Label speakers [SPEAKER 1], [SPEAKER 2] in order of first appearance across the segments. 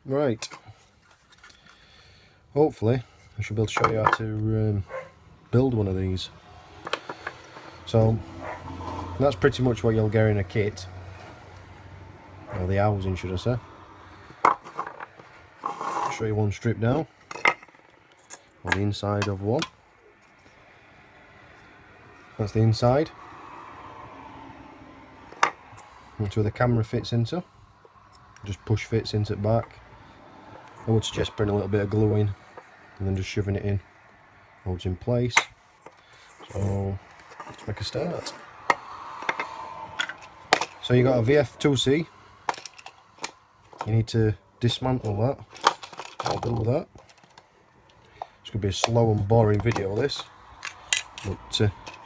[SPEAKER 1] Right, hopefully I should be able to show you how to build one of these. So that's pretty much what you'll get in a kit, or the housing should I say. I'll show you one strip down, or the inside of one. That's the inside. That's where the camera fits into. Just push fits into the back. I would suggest putting a little bit of glue in and then just shoving it in. Holds in place. So let's make a start. So you got a VF2C. You need to dismantle that. I'll do that. It's going to be a slow and boring video this, but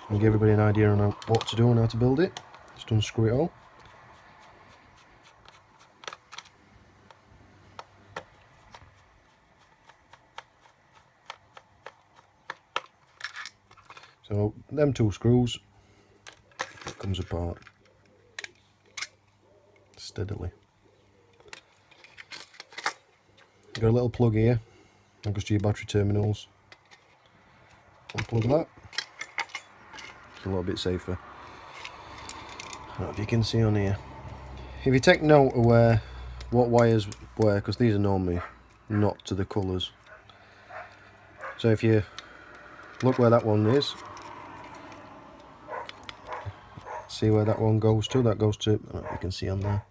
[SPEAKER 1] I'll give everybody an idea on what to do and how to build it. Just unscrew it all. So them two screws comes apart steadily. You've got a little plug here that goes to your battery terminals. Unplug that. It's a little bit safer. I don't know if you can see on here. If you take note of what wires where, because these are normally not to the colours. So if you look where that one is, see where that one goes to, that goes to, I don't know if you can see on there,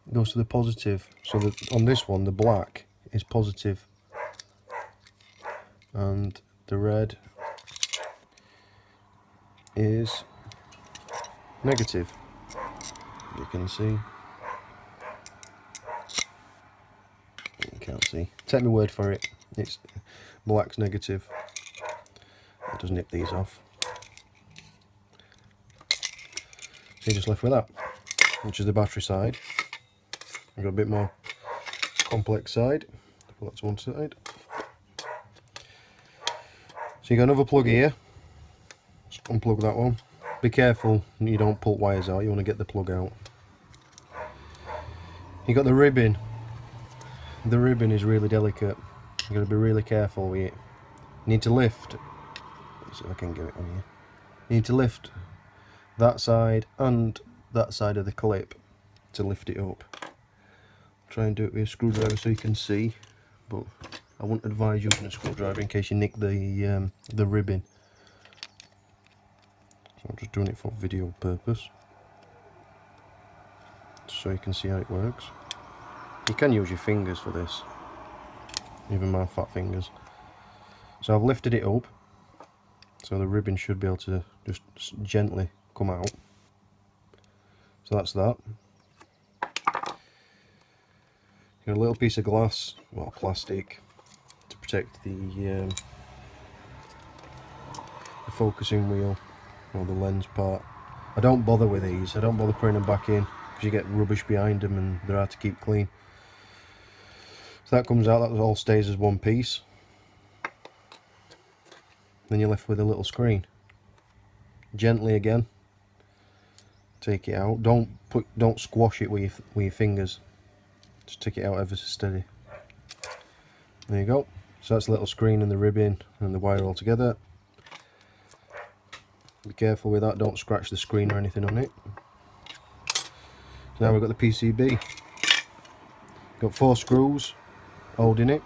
[SPEAKER 1] it goes to the positive. So that on this one the black is positive and the red is negative. You can see, you can't see, take my word for it, it's black's negative. I'll just nip these off. So you're just left with that, which is the battery side. I've got a bit more complex side. Put that to one side. So you got another plug here. Just unplug that one. Be careful you don't pull wires out. You want to get the plug out. You got the ribbon. The ribbon is really delicate. You got to be really careful with it. You need to lift. Let's see if I can get it on here. You need to lift that side and that side of the clip to lift it up. Try and do it with a screwdriver so you can see, but I wouldn't advise using a screwdriver in case you nick the ribbon. So I'm just doing it for video purpose, so you can see how it works. You can use your fingers for this, even my fat fingers. So I've lifted it up, so the ribbon should be able to just gently come out. So that's that. Got a little piece of glass, well, plastic, to protect the focusing wheel, or the lens part. I don't bother with these. I don't bother putting them back in because you get rubbish behind them and they're hard to keep clean. So that comes out. That all stays as one piece. Then you're left with a little screen. Gently again, take it out. Don't squash it with your fingers. Just take it out ever so steady. There you go. So that's the little screen and the ribbon and the wire all together. Be careful with that, don't scratch the screen or anything on it. So now we've got the PCB. Got 4 screws holding it.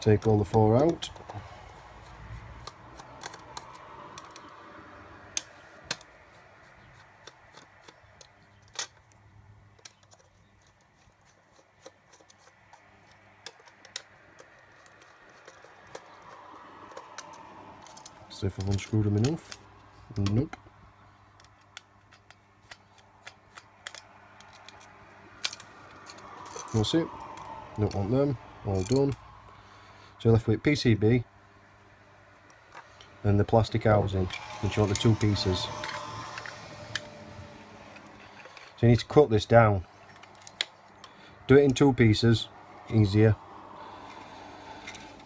[SPEAKER 1] Take all the 4 out. See if I've unscrewed them enough. Nope. That's it. Don't want them. All done. So you're left with PCB and the plastic housing, which you want the 2 pieces. So you need to cut this down. Do it in 2 pieces, easier.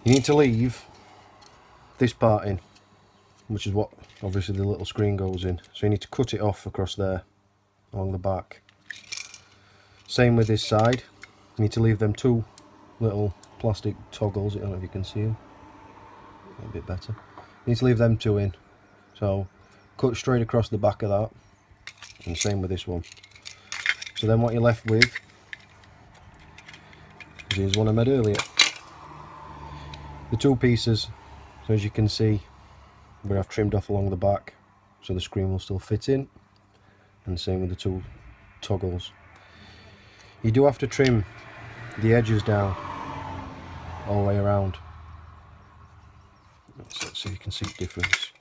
[SPEAKER 1] You need to leave this part in, which is what obviously the little screen goes in. So you need to cut it off across there, along the back. Same with this side. You need to leave them two little plastic toggles, I don't know if you can see them, a bit better. You need to leave them two in, so cut straight across the back of that, and same with this one. So then what you're left with is one I made earlier. The two pieces, so as you can see, where I've trimmed off along the back, so the screen will still fit in, and same with the two toggles. You do have to trim the edges down all the way around, so you can see the difference.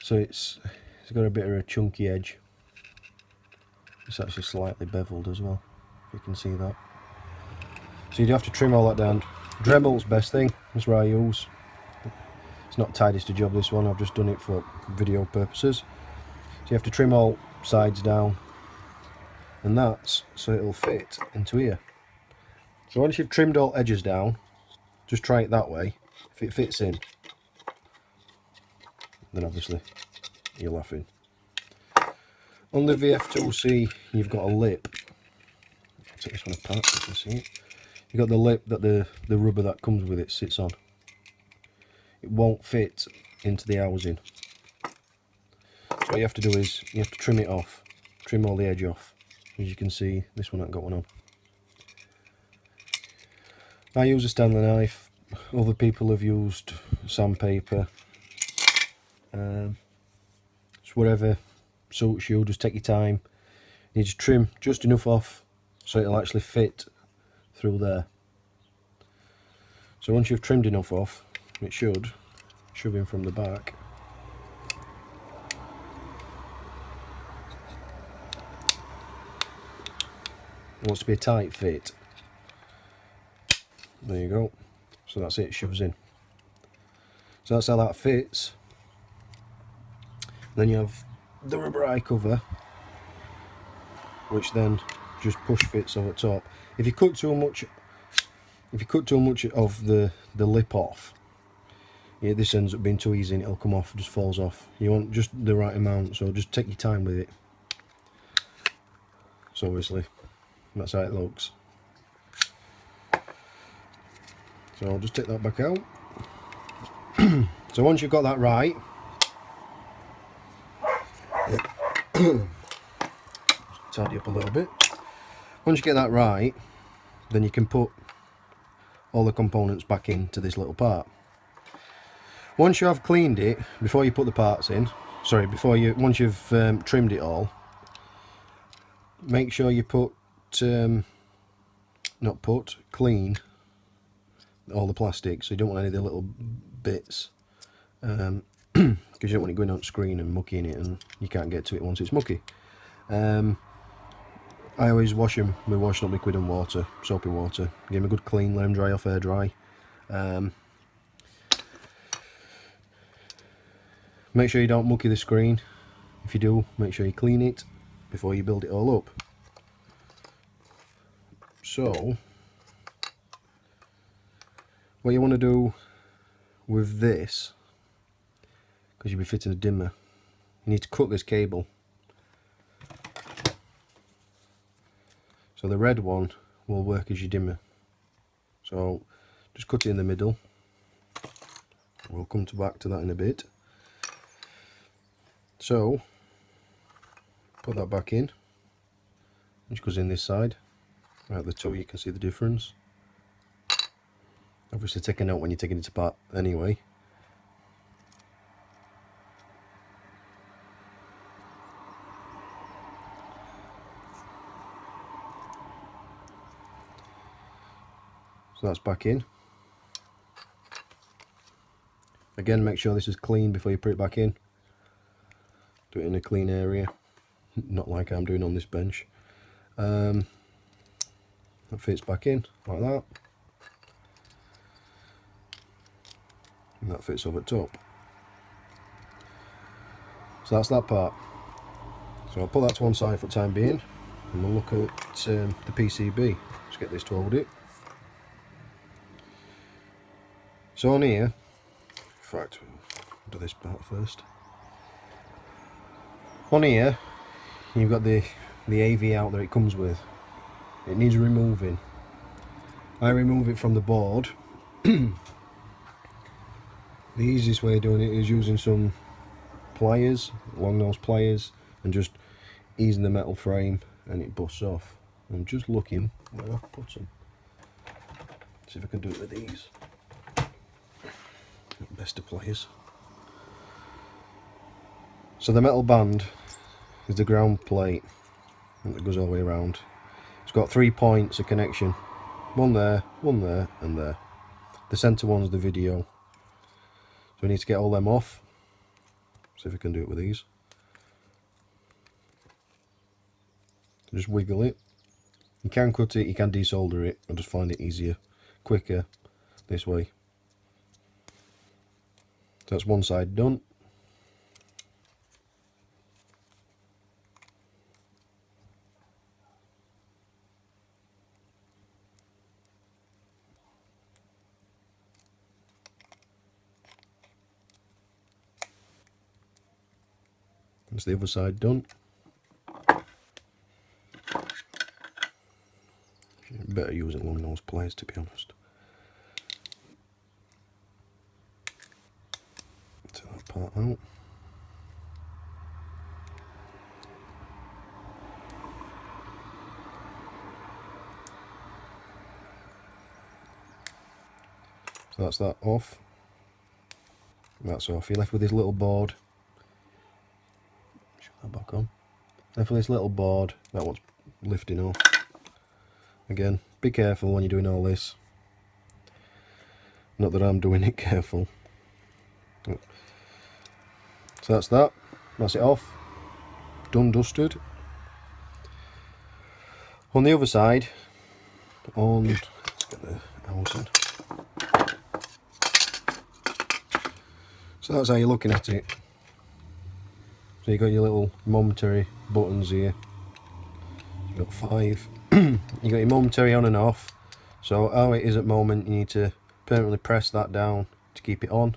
[SPEAKER 1] So it's got a bit of a chunky edge. It's actually slightly beveled as well, if you can see that. So you do have to trim all that down. Dremel's best thing, that's what I use. It's not tidiest to job, this one, I've just done it for video purposes. So you have to trim all sides down, and that's so it'll fit into here. So once you've trimmed all edges down, just try it that way. If it fits in, then obviously you're laughing. On the VF2C, you've got a lip. I'll take this one apart so you can see it. You've got the lip that the rubber that comes with it sits on. It won't fit into the housing. So what you have to do is, you have to trim it off. Trim all the edge off. As you can see, this one hasn't got one on. I use a Stanley knife. Other people have used sandpaper. It's whatever suits you, just take your time. You need to trim just enough off so it'll actually fit through there. So once you've trimmed enough off, it should shove in from the back. It wants to be a tight fit. There you go. So that's it, shoves in. So that's how that fits. Then you have the rubber eye cover, which then just push fits over top. If you cut too much of the lip off, yeah, this ends up being too easy and it'll come off, just falls off. You want just the right amount, so just take your time with it. So obviously that's how it looks. So I'll just take that back out. So once you've got that right, tidy up a little bit. Once you get that right, then you can put all the components back into this little part. Once you have cleaned it, before you put the parts in, once you've trimmed it all, make sure you clean all the plastic, so you don't want any of the little bits, because you don't want it going on screen and mucking it and you can't get to it once it's mucky. I always wash them with washing up liquid and water, soapy water. Give them a good clean, let them dry off air dry. Make sure you don't mucky the screen. If you do, make sure you clean it before you build it all up. So what you want to do with this, because you'll be fitting a dimmer, you need to cut this cable. So the red one will work as your dimmer. So just cut it in the middle. We'll come back to that in a bit. So put that back in, which goes in this side. Right, the two, you can see the difference. Obviously take a note when you're taking it apart anyway. So that's back in. Again, make sure this is clean before you put it back in. Do it in a clean area, not like I'm doing on this bench. That fits back in like that, and that fits over top. So that's that part. So I'll put that to one side for the time being, and we'll look at the PCB. Let's get this to hold it. So on here, in fact, we'll do this part first. On here, you've got the the AV out that it comes with. It needs removing. I remove it from the board. The easiest way of doing it is using some pliers, long nose pliers, and just easing the metal frame, and it busts off. I'm just looking where I've put them. See if I can do it with these. Best of pliers. So the metal band is the ground plate that goes all the way around. It's got 3 points of connection. One there, and there. The centre one's the video. So we need to get all them off. See if I can do it with these. Just wiggle it. You can cut it, you can desolder it. I just find it easier, quicker this way. So that's one side done. That's the other side done. Better using long nose pliers, to be honest. Take that part out. So that's that off. That's off. You're left with this little board. Shut that back on. Left with this little board. That one's lifting off. Again, be careful when you're doing all this. Not that I'm doing it careful. So that's that. That's it off. Done, dusted. On the other side, let's get the housing. So that's how you're looking at it. So you got your little momentary buttons here. You've got 5. You got your momentary on and off. So how it is at the moment, you need to permanently press that down to keep it on.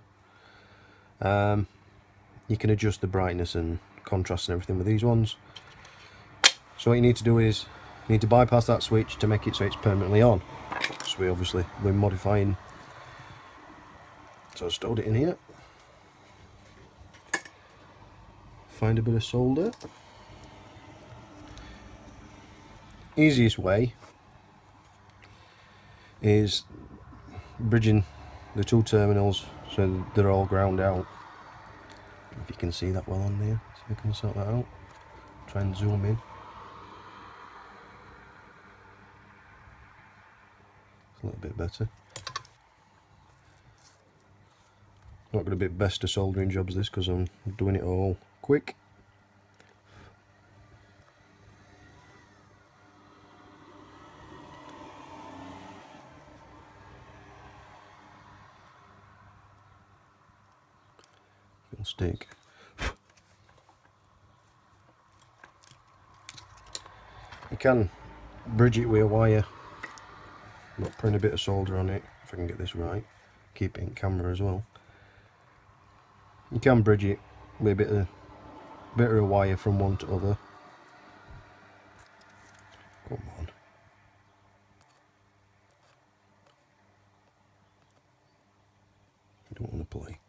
[SPEAKER 1] You can adjust the brightness and contrast and everything with these ones. So what you need to do is, you need to bypass that switch to make it so it's permanently on. So we're modifying. So I stowed it in here. Find a bit of solder. Easiest way is bridging the 2 terminals so they're all ground out. If you can see that well on there, see if I can sort that out. Try and zoom in. It's a little bit better. Not going to be best of soldering jobs this because I'm doing it all quick. It'll stick. You can bridge it with a wire. I'm putting a bit of solder on it if I can get this right. Keep it in camera as well. You can bridge it with a bit of a wire from one to other. Come on. I don't want to play.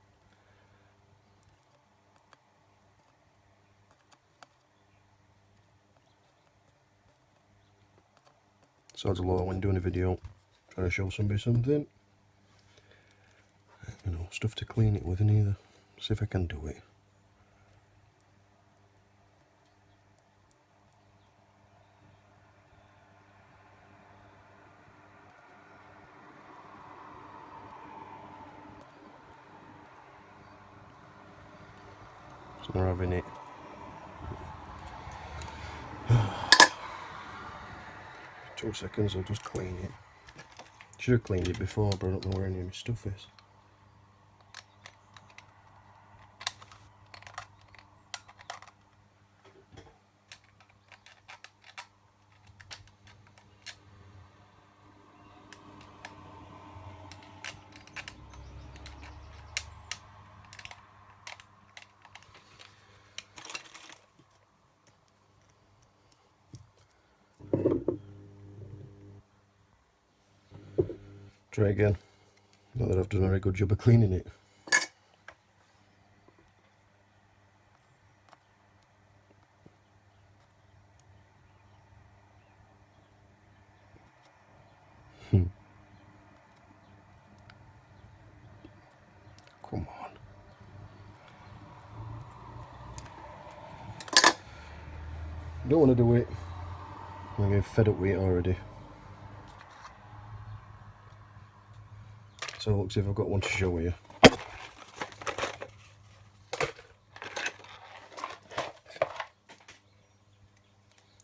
[SPEAKER 1] Sounds a lot when doing a video, trying to show somebody something. You know, stuff to clean it with neither. See if I can do it. So we're having it. Two seconds, I'll just clean it. Should have cleaned it before, but I don't know where any of my stuff is. Try again. Not that I've done a very good job of cleaning it. Come on. Don't want to do it. I'm getting fed up with it already. So look, see if I've got one to show you.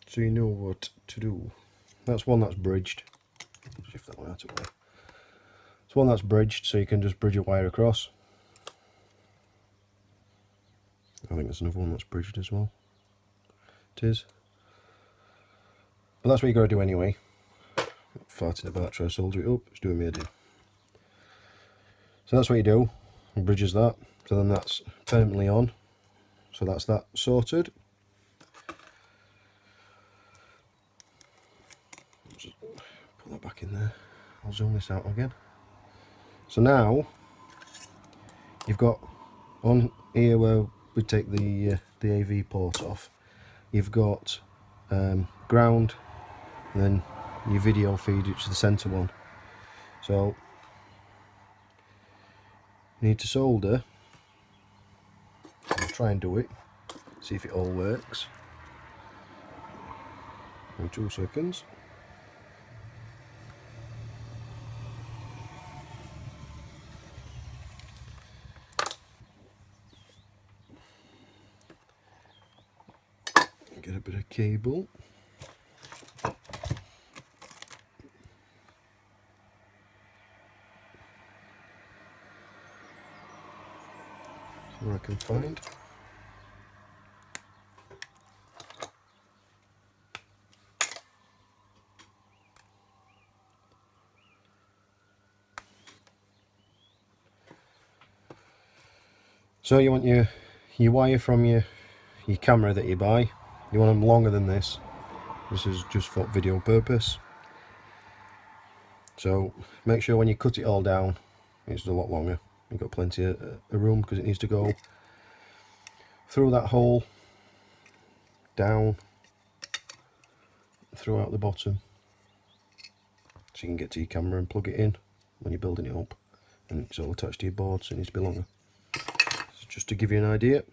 [SPEAKER 1] So you know what to do. That's one that's bridged. Shift that one out of the way. It's one that's bridged, so you can just bridge a wire across. I think there's another one that's bridged as well. It is. But that's what you got to do anyway. Farting about, try to solder it up. It's doing me a do. So that's what you do. It bridges that. So then that's permanently on. So that's that sorted. Just put that back in there. I'll zoom this out again. So now you've got on here where we take the AV port off. You've got ground, and then your video feed, which is the centre one. So you need to solder. I'll try and do it. See if it all works. In 2 seconds. Get a bit of cable. See what I can find. So you want your wire from your camera that you buy. You want them longer than this. This is just for video purpose. So make sure when you cut it all down, it's a lot longer. You've got plenty of room because it needs to go through that hole, down, throughout the bottom. So you can get to your camera and plug it in when you're building it up. And it's all attached to your board, so it needs to be longer. So just to give you an idea.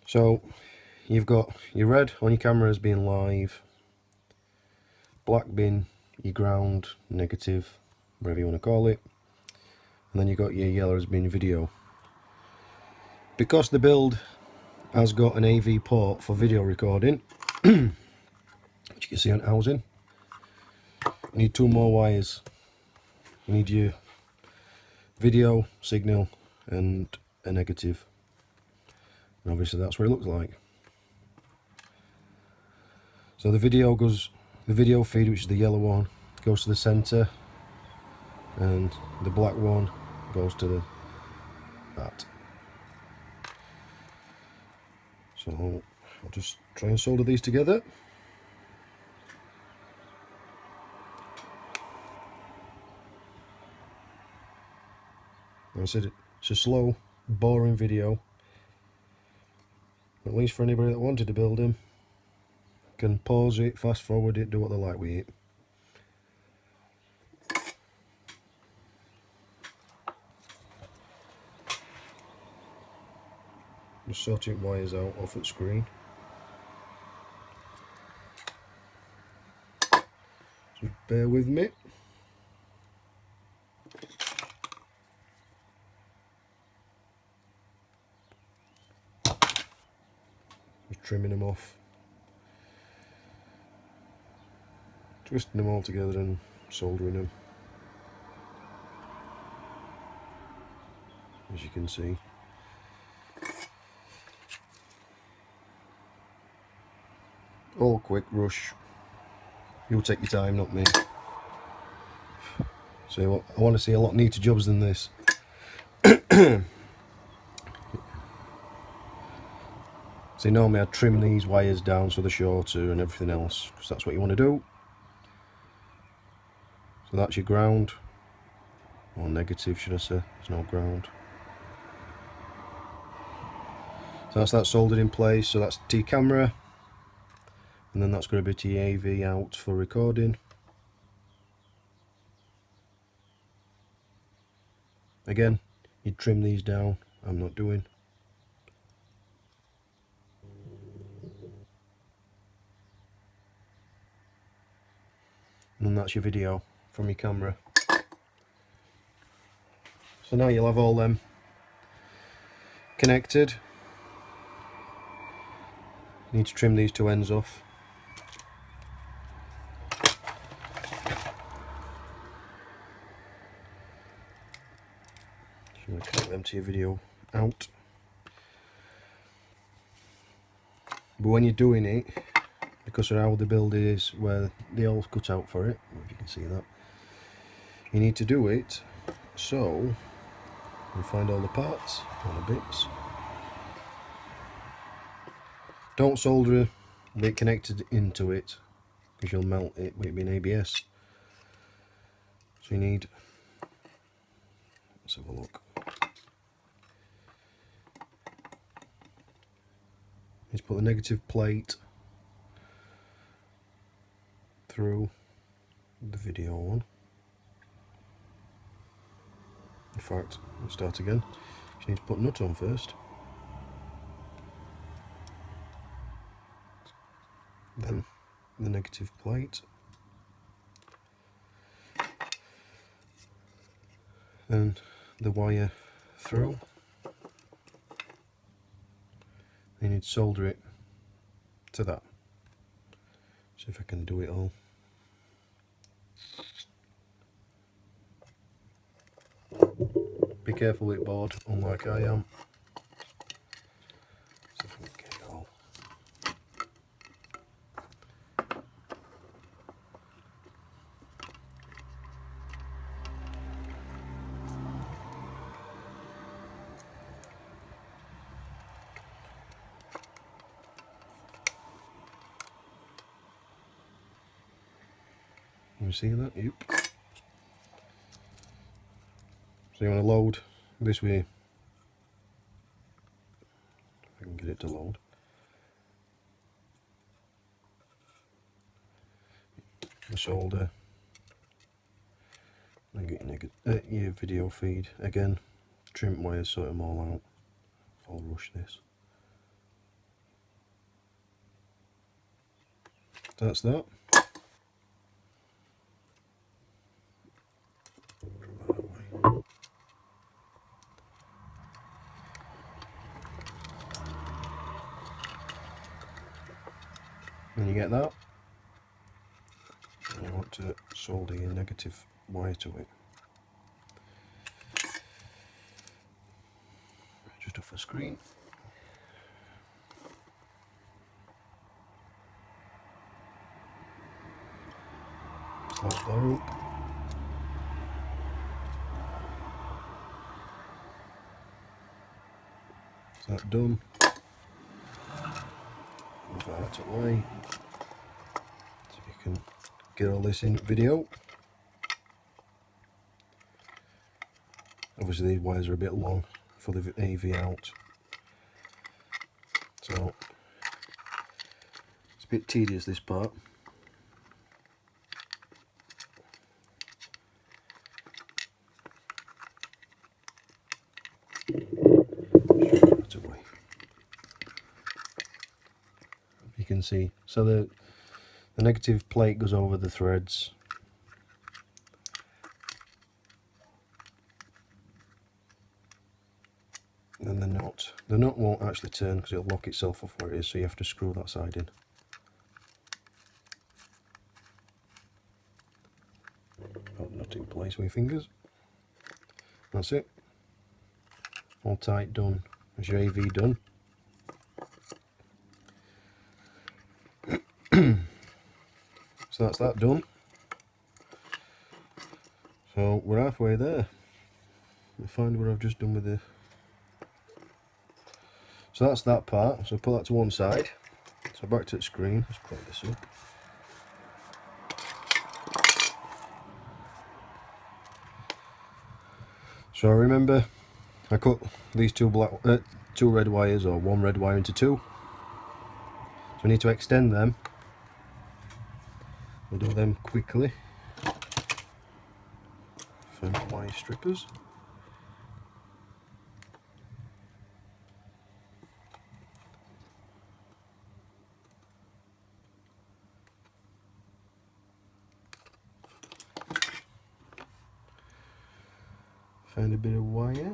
[SPEAKER 1] So you've got your red on your camera as being live, black being your ground, negative, whatever you want to call it, and then you've got your yellow as being video. Because the build has got an AV port for video recording, which you can see on housing, you need 2 more wires. You need your video signal and a negative. And obviously that's what it looks like. So the video feed, which is the yellow one, goes to the centre, and the black one goes to that. So I'll just try and solder these together. Like I said, it's a slow, boring video. At least for anybody that wanted to build them, can pause it, fast forward it, do what they like with it. Just sorting wires out off the screen. Just bear with me. Just trimming them off. Twisting them all together and soldering them. As you can see. All quick, rush. You'll take your time, not me. So I want to see a lot neater jobs than this. See, normally I'd trim these wires down so they're shorter and everything else, because that's what you want to do. So that's your ground, or negative should I say, there's no ground. So that's that soldered in place, so that's to your camera, and then that's going to be to your AV out for recording. Again, you trim these down, I'm not doing. And then that's your video from your camera. So now you'll have all them connected. You need to trim these two ends off. So I'm going to connect them to your video out. But when you're doing it, because of how the build is, where the hole's cut out for it, if you can see that, you need to do it so you find all the parts, all the bits. Don't solder a bit connected into it, because you'll melt it with it being ABS. So you need, let's have a look. Let's put the negative plate through the video one. In fact, let's start again. You need to put nut on first. Then the negative plate. And the wire through. You need to solder it to that. See if I can do it all. Be careful with board, unlike I am. See if I can get it all. You see that? Yep. So you want to load this way. If I can get it to load. The solder. And get your video feed. Again, trim wires, sort them all out. I'll rush this. That's that. And you get that. And you want to solder your negative wire to it. Just off the screen. Slide that up. Is that done? Move that out of the way. So you can get all this in video. Obviously these wires are a bit long for the AV out, so it's a bit tedious, this part. Away. You can see, so the negative plate goes over the threads. And the nut won't actually turn because it'll lock itself off where it is, so you have to screw that side in. Put the nut in place with your fingers. That's it. All tight, done. There's your AV done. So that's that done. So we're halfway there. Let's find what I've just done with the. So that's that part. So put that to one side. So back to the screen. Let's plug this up. So remember, I cut these two red wires, or one red wire, into two. So we need to extend them. We'll do them quickly. From wire strippers. Find a bit of wire.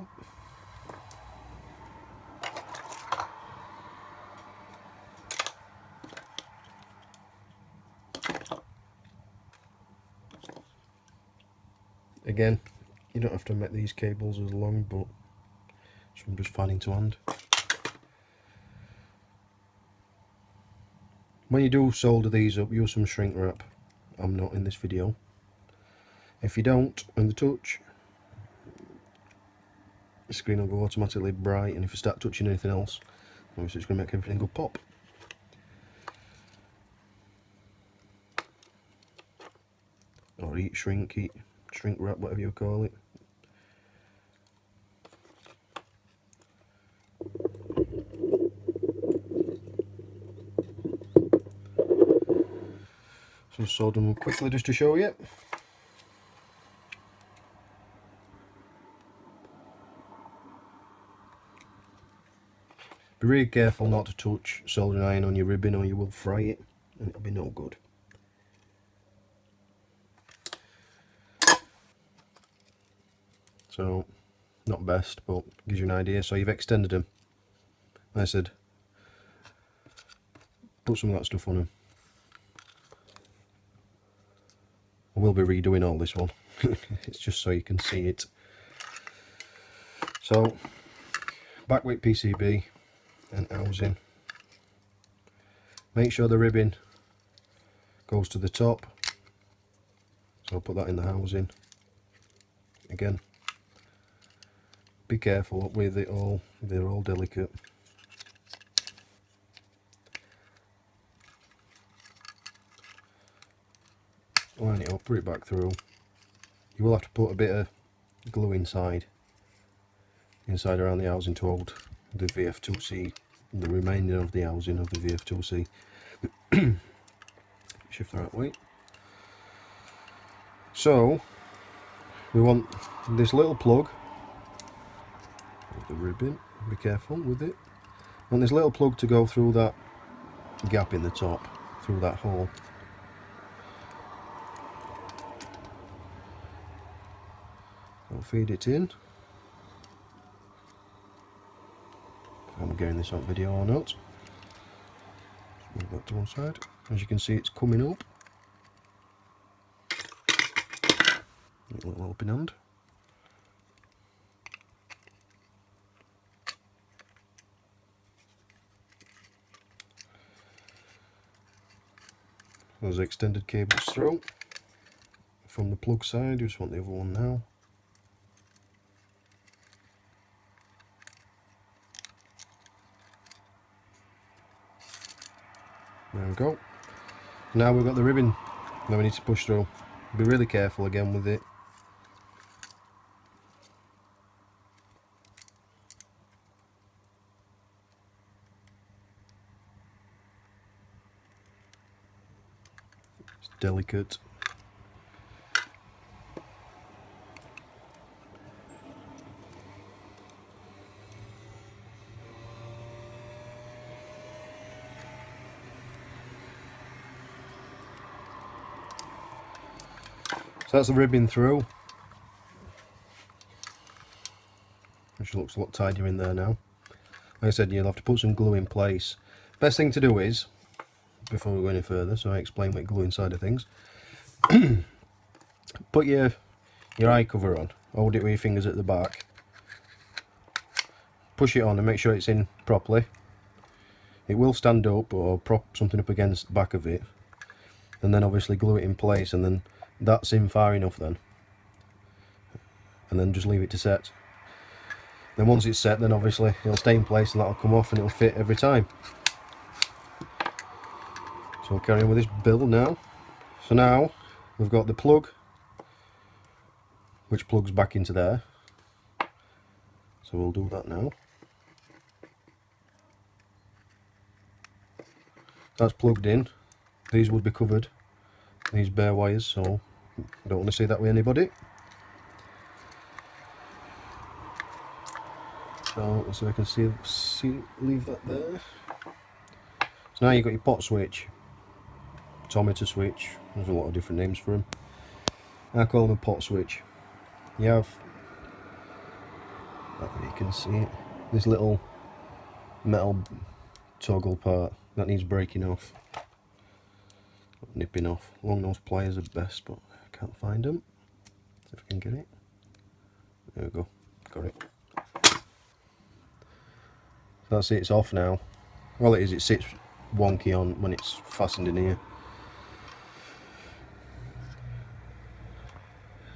[SPEAKER 1] Again, you don't have to make these cables as long, but so I'm just finding to hand. When you do solder these up, use some shrink wrap. I'm not in this video. If you don't, when they touch, the screen will go automatically bright, and if you start touching anything else, obviously it's going to make everything go pop. Or shrink wrap, whatever you call it. So solder them quickly just to show you. Be really careful not to touch soldering iron on your ribbon, or you will fry it and it'll be no good. So, not best, but gives you an idea. So you've extended them. Like I said, put some of that stuff on them. I will be redoing all this one. It's just so you can see it. So, backwick PCB and housing. Make sure the ribbon goes to the top. So I'll put that in the housing. Again, be careful with it all, they're all delicate. Line it up, put it back through. You will have to put a bit of glue inside around the housing to hold the VF2C, the remainder of the housing of the VF2C. Shift the right way. So we want this little plug with the ribbon, be careful with it, and this little plug to go through that gap in the top, through that hole. I'll feed it in. If I'm getting this on video or not. Move that to one side. As you can see, it's coming up. A little helping hand. There's extended cables through. From the plug side, you just want the other one now. There we go. Now we've got the ribbon that we need to push through. Be really careful again with it. It's delicate. So that's the ribbon through, which looks a lot tidier in there now. Like I said, you'll have to put some glue in place. Best thing to do is, before we go any further, so I explain what glue inside of things, put your eye cover on, hold it with your fingers at the back, push it on and make sure it's in properly. It will stand up, or prop something up against the back of it, and then obviously glue it in place, and then that's in far enough then, and then just leave it to set. Then once it's set, then obviously it'll stay in place and that'll come off and it'll fit every time. So we'll carry on with this build now. So now we've got the plug, which plugs back into there. So we'll do that now. That's plugged in. These would be covered, these bare wires, so I don't want to see that with anybody. So I can leave that there. So now you've got your pot switch, tometer switch, there's a lot of different names for them. I call them a pot switch. You have, I don't know if you can see it, this little metal toggle part that needs breaking off, nipping off. Long nose pliers are best, but I can't find them. See if I can get it. There we go, got it. That's it, it's off now. Well, it is, it sits wonky on when it's fastened in here.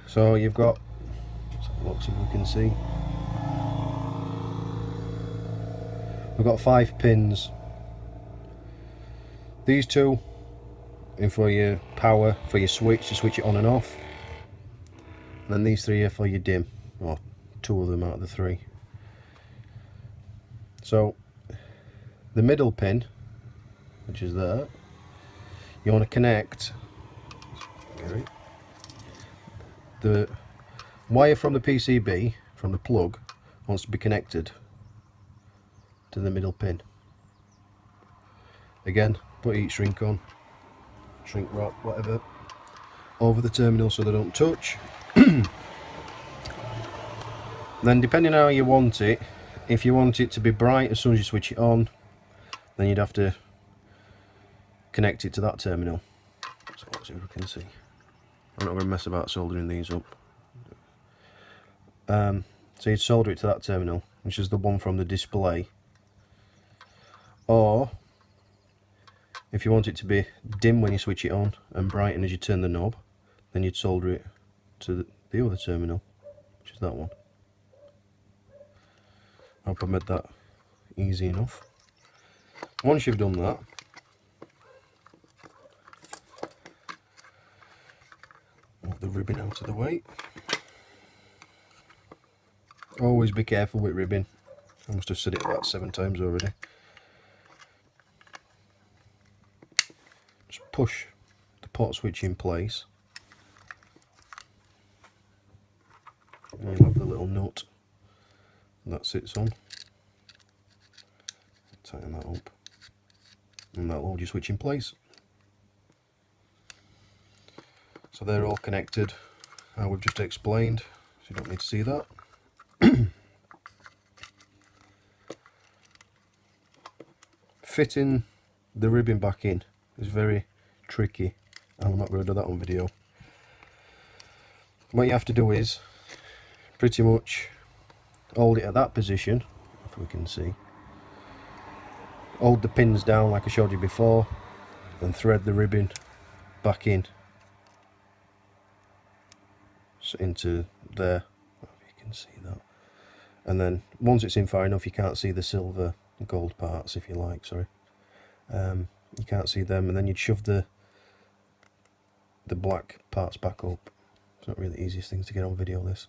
[SPEAKER 1] So you've got, let's have a look, see if we can see. We've got 5 pins. These 2 in for your power, for your switch, to switch it on and off. And then these 3 are for your dim, or 2 of them out of the 3. So the middle pin, which is there, you want to connect the wire from the PCB, from the plug, wants to be connected to the middle pin. Again, put heat shrink on, shrink wrap, whatever, over the terminal so they don't touch. Then depending on how you want it, if you want it to be bright as soon as you switch it on, then you'd have to connect it to that terminal. So let's see if we can see. I'm not going to mess about soldering these up. So you'd solder it to that terminal, which is the one from the display. Or if you want it to be dim when you switch it on and brighten as you turn the knob, then you'd solder it to the other terminal, which is that one. I hope I made that easy enough. Once you've done that, move the ribbon out of the way. Always be careful with ribbon. I must have said it about 7 times already. Just push the pot switch in place. And you'll have the little nut that sits on. Tighten that up. And that'll hold your switch in place. So they're all connected, how we've just explained, so you don't need to see that. Fitting the ribbon back in is very tricky, and I'm not going to do that on video. What you have to do is pretty much hold it at that position, if we can see. Hold the pins down like I showed you before, and thread the ribbon back in into there, if you can see that. And then once it's in far enough, you can't see the silver gold parts, if you like, sorry. You can't see them, and then you'd shove the black parts back up. It's not really the easiest thing to get on video, this.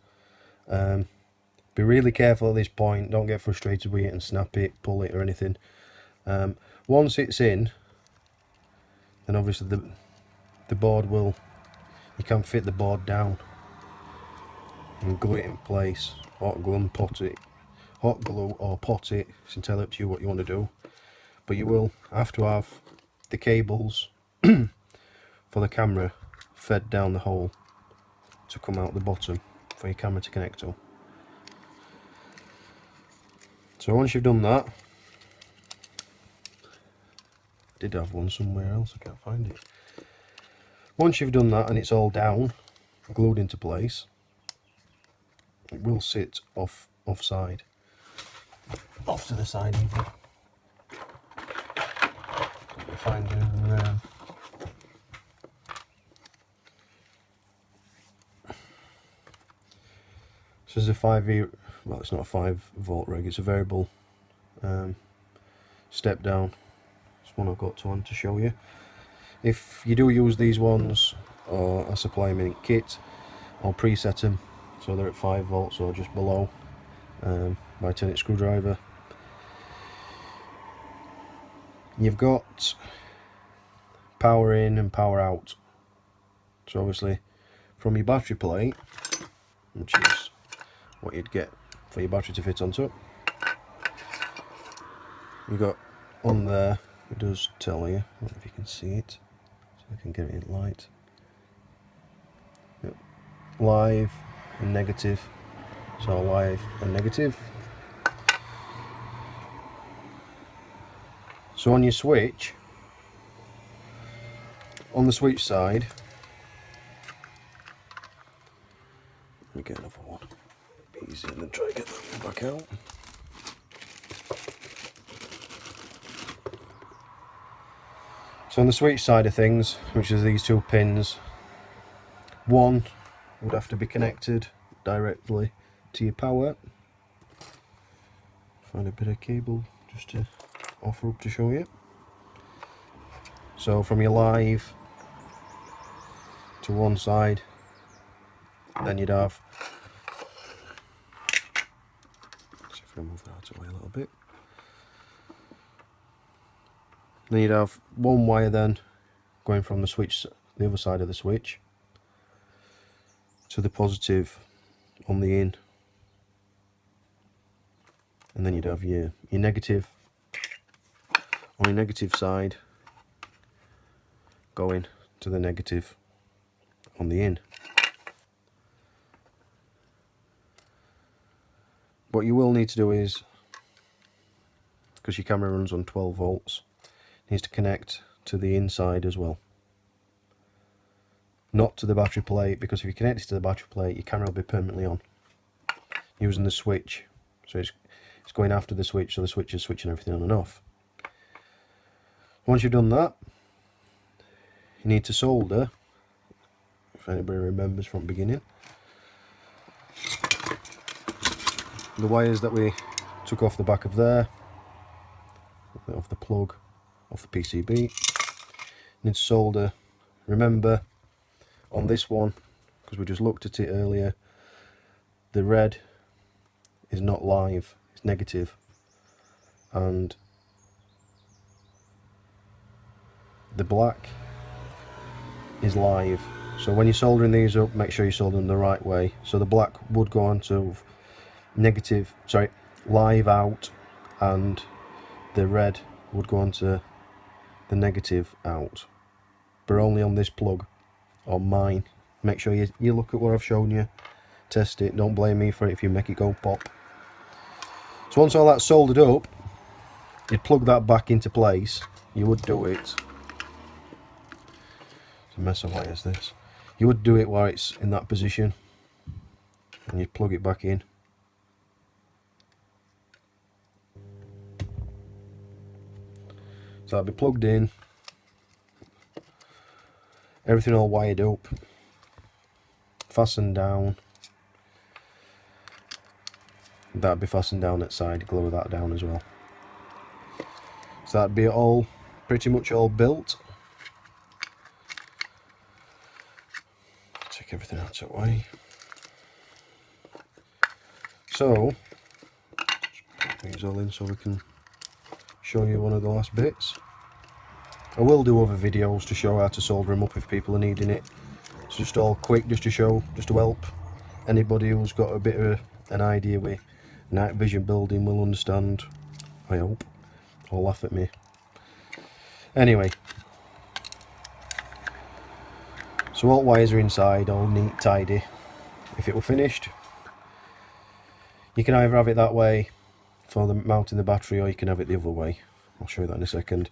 [SPEAKER 1] Be really careful at this point, don't get frustrated with it and snap it, pull it or anything. Once it's in, then obviously the board will, you can fit the board down and glue it in place. Hot glue and pot it, hot glue or pot it, it's entirely up to you what you want to do. But you will have to have the cables for the camera fed down the hole to come out the bottom for your camera to connect to. So once you've done that, I did have one somewhere else, I can't find it. Once you've done that and it's all down, glued into place, it will sit offside, off to the side even. Find your this is a 5V, well, it's not a 5-volt rig, it's a variable step down. It's one I've got to show you. If you do use these ones, or I supply them in kit, I'll preset them so they're at 5 volts or just below. my 10-inch screwdriver. You've got power in and power out. So obviously from your battery plate, which is what you'd get for your battery to fit onto it, you've got on there, it does tell you, I don't know if you can see it, so I can get it in light. Yep. Live and negative, so live and negative. So on your switch, on the switch side, let me get another one, be easier than try to get that one back out. So on the switch side of things, which is these two pins, one would have to be connected directly to your power. Find a bit of cable just to offer up to show you. So from your live to one side, then you'd have, let's see if I can move that away a little bit. Then you'd have one wire then going from the switch, the other side of the switch, to the positive on the in, and then you'd have your negative on your negative side going to the negative on the in. What you will need to do is, because your camera runs on 12 volts, needs to connect to the inside as well, not to the battery plate, because if you connect it to the battery plate, your camera will be permanently on using the switch. So it's going after the switch, so the switch is switching everything on and off. Once you've done that, you need to solder, if anybody remembers from the beginning, the wires that we took off the back of there, off the plug, off the PCB. You need to solder, remember on this one, because we just looked at it earlier, the red is not live, it's negative, and the black is live. So when you're soldering these up, make sure you solder them the right way. So the black would go on to negative, sorry, live out, and the red would go on to the negative out, but only on this plug, on mine. Make sure you look at what I've shown you, test it, don't blame me for it if you make it go pop. So once all that's soldered up, you'd plug that back into place. You would do it, it's a mess of wires this, you would do it while it's in that position, and you'd plug it back in. So that'll be plugged in, everything all wired up, fastened down. That'd be fastened down that side, glue that down as well. So that'd be all, pretty much all built. Take everything out of the way. So, just put these all in so we can show you one of the last bits. I will do other videos to show how to solder them up if people are needing it. It's just all quick, just to show, just to help anybody who's got a bit of an idea with night vision building will understand, I hope, or laugh at me. Anyway, so all wires are inside, all neat, tidy. If it were finished, you can either have it that way for the mounting the battery, or you can have it the other way. I'll show you that in a second.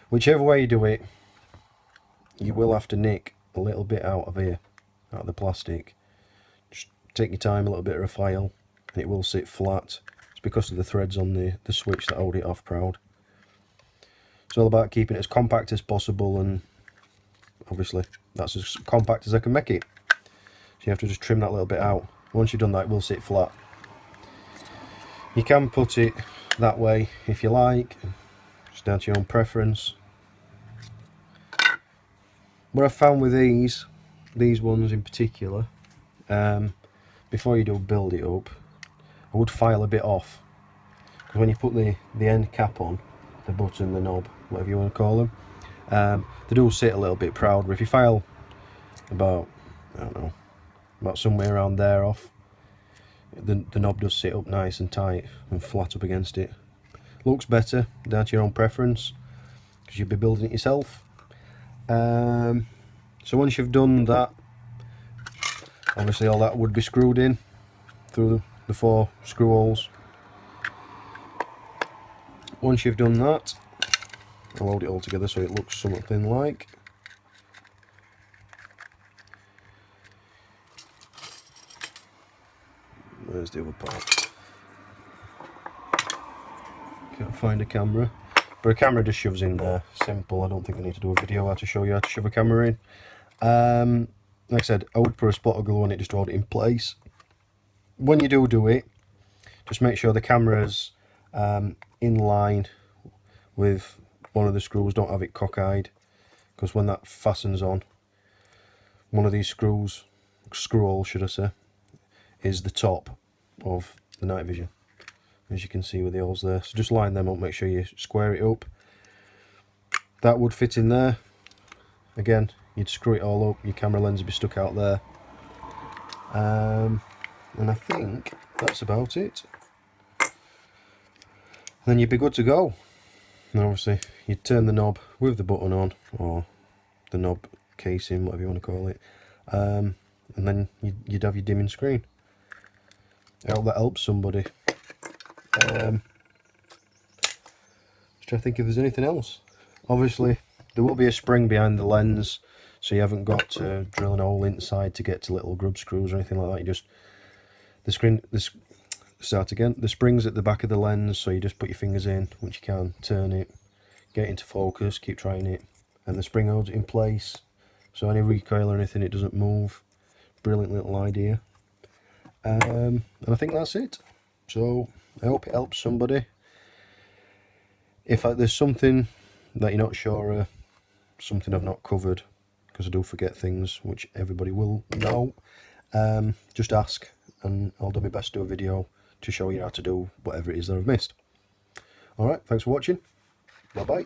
[SPEAKER 1] Whichever way you do it, you will have to nick a little bit out of here, out of the plastic. Just take your time, a little bit of a file, and it will sit flat. It's because of the threads on the switch that hold it off proud. It's all about keeping it as compact as possible, and obviously that's as compact as I can make it. So you have to just trim that little bit out. Once you've done that, it will sit flat. You can put it that way if you like, just down to your own preference. What I've found with these ones in particular, before you do build it up, I would file a bit off, because when you put the end cap on, the button, the knob, whatever you want to call them, they do sit a little bit proud. But if you file about, I don't know, about somewhere around there off, the knob does sit up nice and tight and flat up against it. Looks better, down to your own preference, because you'll be building it yourself. So once you've done that, obviously all that would be screwed in through the 4 screw holes. Once you've done that, I'll load it all together so it looks something like. Where's the other part? Can't find a camera. But a camera just shoves in there. Simple. I don't think I need to do a video how to show you how to shove a camera in. Like I said, I would put a spot of glue on it just to hold it in place. When you do it, just make sure the camera's in line with one of the screws. Don't have it cockeyed, because when that fastens on, one of these screw holes should I say, is the top of the night vision, as you can see with the holes there. So just line them up, make sure you square it up. That would fit in there. Again, you'd screw it all up, your camera lens would be stuck out there. And I think that's about it. Then you'd be good to go. And obviously you'd turn the knob with the button on, or the knob casing, whatever you want to call it, and then you'd have your dimming screen. I hope that helps somebody. Just trying to think if there's anything else. Obviously there will be a spring behind the lens, so you haven't got to drill an hole inside to get to little grub screws or anything like that. You just, the spring's at the back of the lens, so you just put your fingers in once you can, turn it, get into focus, keep trying it, and the spring holds it in place, so any recoil or anything, it doesn't move. Brilliant little idea. And I think that's it. So I hope it helps somebody. If there's something that you're not sure of, something I've not covered, because I do forget things, which everybody will know, just ask and I'll do my best to do a video to show you how to do whatever it is that I've missed. Alright, thanks for watching. Bye bye.